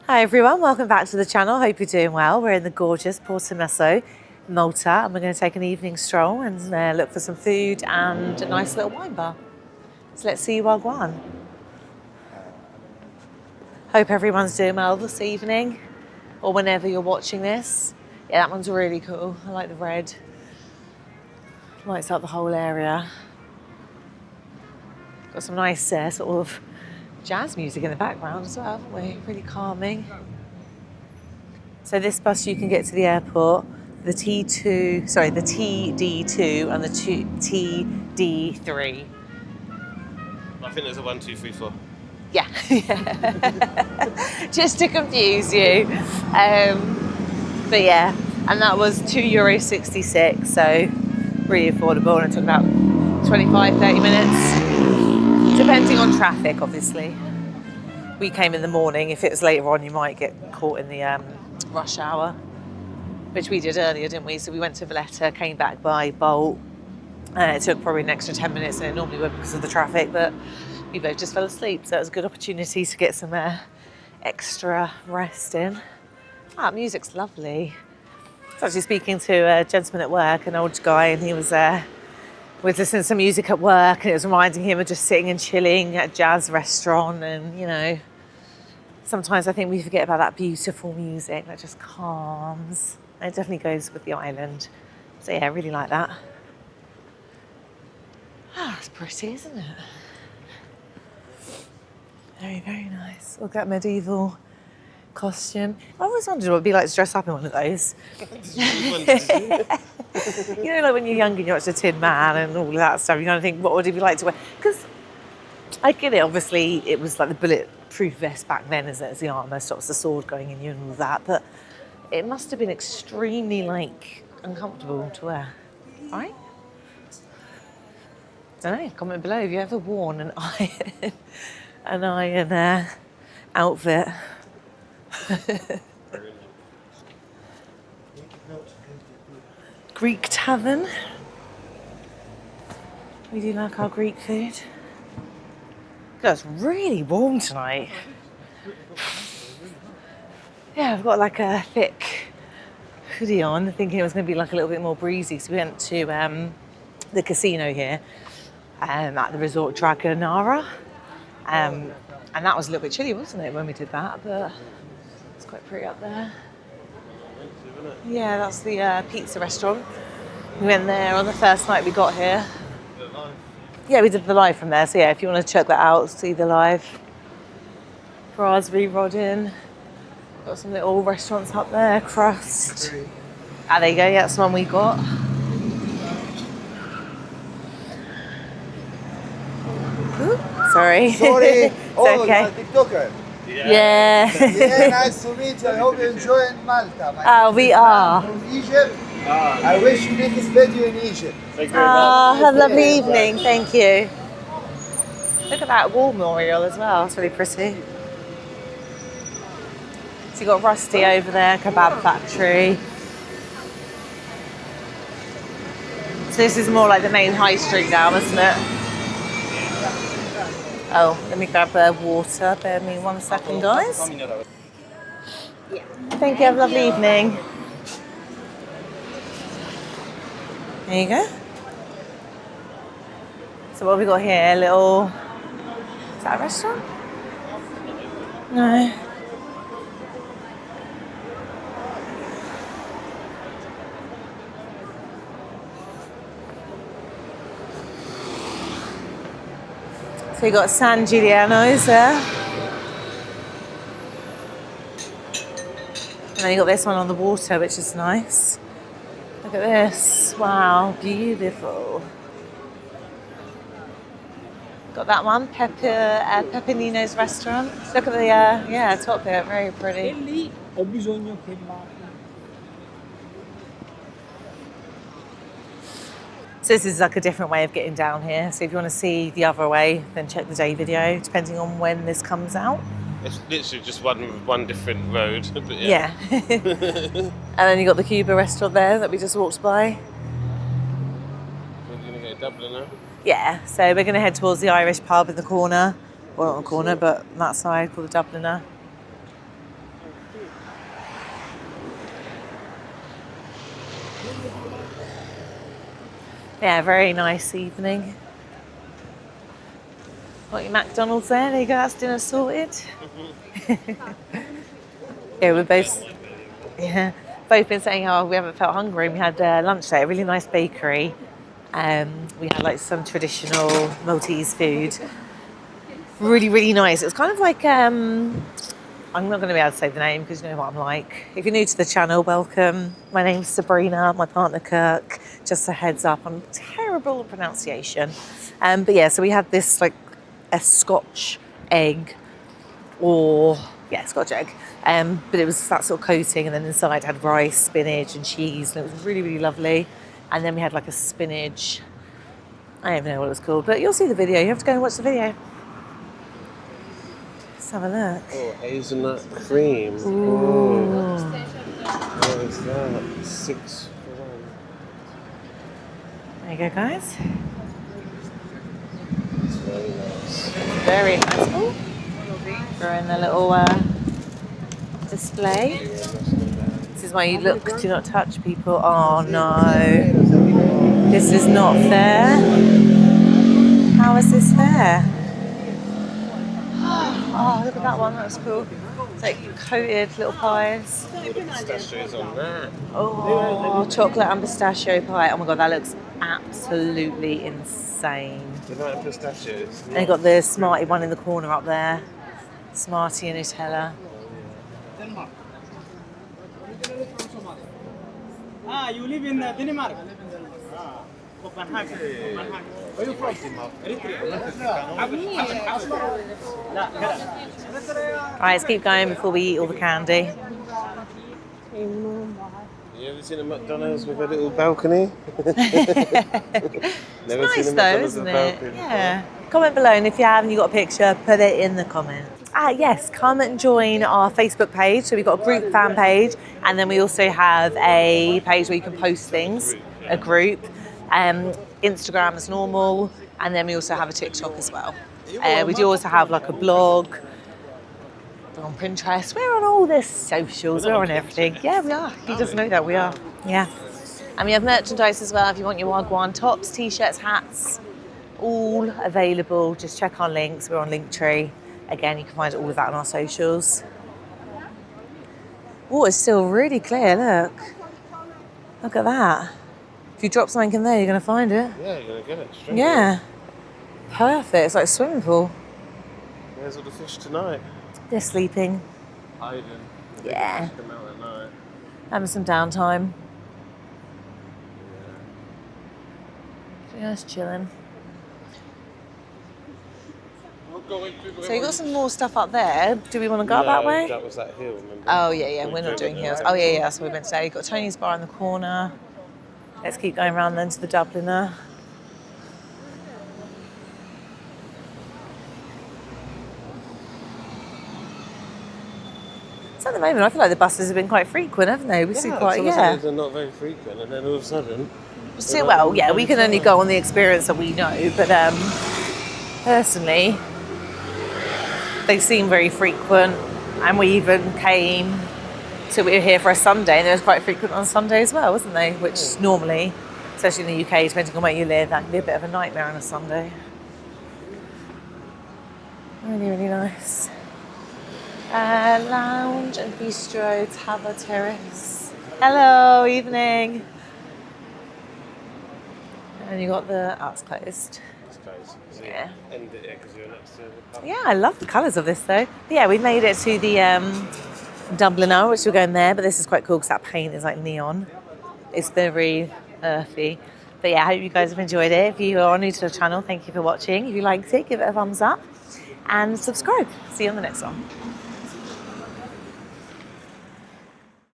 Hi everyone, welcome back to the channel. Hope you're doing well. We're in the gorgeous Porto, Malta, and we're going to take an evening stroll and look for some food and a nice little wine bar. So let's see you while Gwan. Hope everyone's doing well this evening or whenever you're watching this. Yeah, that one's really cool. I like the red. Lights up the whole area. Got some nice sort of jazz music in the background as well, haven't we? Really calming. So this bus you can get to the airport, the TD2 and the TD3. I think there's a 1, 2, 3, 4. Yeah, just to confuse you. But yeah, and that was €2.66, so really affordable, and it took about 25, 30 minutes, depending on traffic, obviously. We came in the morning. If it was later on, you might get caught in the rush hour, which we did earlier, didn't we? So we went to Valletta, came back by Bolt. It took probably an extra 10 minutes than it normally would because of the traffic, but we both just fell asleep, so it was a good opportunity to get some extra rest in. Music's lovely. I was actually speaking to a gentleman at work, an old guy, and he was listening to some music at work, and it was reminding him of just sitting and chilling at a jazz restaurant. And you know, sometimes I think we forget about that beautiful music that just calms. And it definitely goes with the island. So yeah, I really like that. It's pretty, isn't it? Very, very nice. Look at that medieval costume. I always wondered what it'd be like to dress up in one of those. You know, like when you're younger and you watch the Tin Man and all of that stuff, you kind of think, what would it be like to wear? Because I get it, obviously, it was like the bulletproof vest back then, isn't it? As the armour stops the sword going in you and all of that. But it must have been extremely, uncomfortable to wear, right? I don't know, comment below if you ever worn an iron outfit. Greek tavern. We do like our Greek food. God, it's really warm tonight. Yeah, I've got like a thick hoodie on, thinking it was going to be like a little bit more breezy. So we went to the casino here at the resort Dragonara. And that was a little bit chilly, wasn't it, when we did that? But it's quite pretty up there. Yeah, that's the pizza restaurant. We went there on the first night we got here. Yeah, we did the live from there. So yeah, if you want to check that out, see the live. Raspberry Rodin. Got some little restaurants up there. Crust. There you go. Yeah, that's the one we got. Ooh, sorry. Sorry. It's okay. TikToker. Yeah. Yeah, nice to meet you. I hope you enjoy in Malta. We are. From Egypt. I wish you make this video in Egypt. Thank you very much. Have a lovely evening. Thank you. Look at that wall memorial as well. It's really pretty. So you've got Rusty over there, kebab factory. So this is more like the main high street now, isn't it? Oh, let me grab water. Bear with me 1 second, guys. Thank you. Have a lovely evening. There you go. So what have we got here? A little... Is that a restaurant? No. So you got St Juliano's there. And then you got this one on the water, which is nice. Look at this. Wow, beautiful. Got that one, Pepinino's restaurant. Look at the top there, very pretty. So this is like a different way of getting down here. So if you want to see the other way, then check the day video, depending on when this comes out. It's literally just one different road. But Yeah. And then you got the Cuba restaurant there that we just walked by. We're going to go to Dublin now. Yeah, so we're going to head towards the Irish pub in the corner. Well, not the corner, but on that side, called the Dubliner. Yeah, very nice evening. Got your McDonald's there. There you go. That's dinner sorted. Yeah, we're both. Yeah, both been saying how we haven't felt hungry. We had lunch there, a really nice bakery. We had like some traditional Maltese food. Really, really nice. It was kind of like I'm not going to be able to say the name because you know what I'm like. If you're new to the channel, welcome. My name's Sabrina, my partner Kirk. Just a heads up, I'm terrible at pronunciation. But yeah, so we had this like a Scotch egg Scotch egg. But it was that sort of coating, and then inside had rice, spinach and cheese, and it was really, really lovely. And then we had like a spinach, I don't even know what it was called, but you'll see the video. You have to go and watch the video. Let's have a look. Oh, hazelnut cream. Ooh. Oh. What is that? 6 for 1. There you go, guys. It's very nice. Very nice. Oh, we're in the little display. This is why you look, do not touch people. Oh no, this is not fair. How is this fair? Oh, look at that one, that's cool. It's like coated little pies. All the pistachios on that. Oh, chocolate and pistachio pie. Oh my god, that looks absolutely insane. You like pistachios? And you've got the Smartie one in the corner up there. Smartie and Nutella. You live in Denmark? Where are you from? Alright, let's keep going before we eat all the candy. You ever seen a McDonald's with a little balcony? It's Never nice seen a though, McDonald's isn't with a it? balcony Yeah. Comment below, and if you have and you've got a picture, put it in the comments. Yes, come and join our Facebook page. So we've got a group fan page, and then we also have a page where you can post things, a group. Instagram as normal, and then we also have a TikTok as well. We do also have like a blog. We're on Pinterest. We're on all this socials. We're on everything. Yeah, we are. He doesn't know that we are. Yeah. And we have merchandise as well. If you want your Gwan tops, t-shirts, hats, all available. Just check our links. We're on Linktree. Again, you can find all of that on our socials. Water's still really clear. Look at that. If you drop something in there, you're going to find it. Yeah, you're going to get it straight. Yeah. Perfect. It's like a swimming pool. Where's all the fish tonight? They're sleeping. Hiding. Yeah. Come out at night. Having some downtime. Just chilling. So you got some more stuff up there. Do we want to go up that way? That was that hill, remember? Oh yeah, we're not doing hills. Oh yeah, that's what we meant to say. You've got Tony's bar in the corner. Let's keep going around then to the Dubliner. So at the moment, I feel like the buses have been quite frequent, haven't they? We see quite, They're not very frequent, and then all of a sudden. Well, yeah, we can only go on the experience that we know, but personally, they seem very frequent, and we even came. So we were here for a Sunday, and it was quite frequent on Sunday as well, wasn't they? Which normally, especially in the UK, depending on where you live, that can be a bit of a nightmare on a Sunday. Really, really nice. Lounge and bistro, Tava Terrace. Hello, evening. And you got the, it's closed. It's closed. Yeah. End it, yeah, because you're next to the pub. Yeah, I love the colours of this though. But yeah, we made it to the Dubliner, which we're going there, but this is quite cool because that paint is like neon. It's very earthy. But yeah, I hope you guys have enjoyed it. If you are new to the channel, thank you for watching. If you liked it, give it a thumbs up and subscribe. See you on the next one.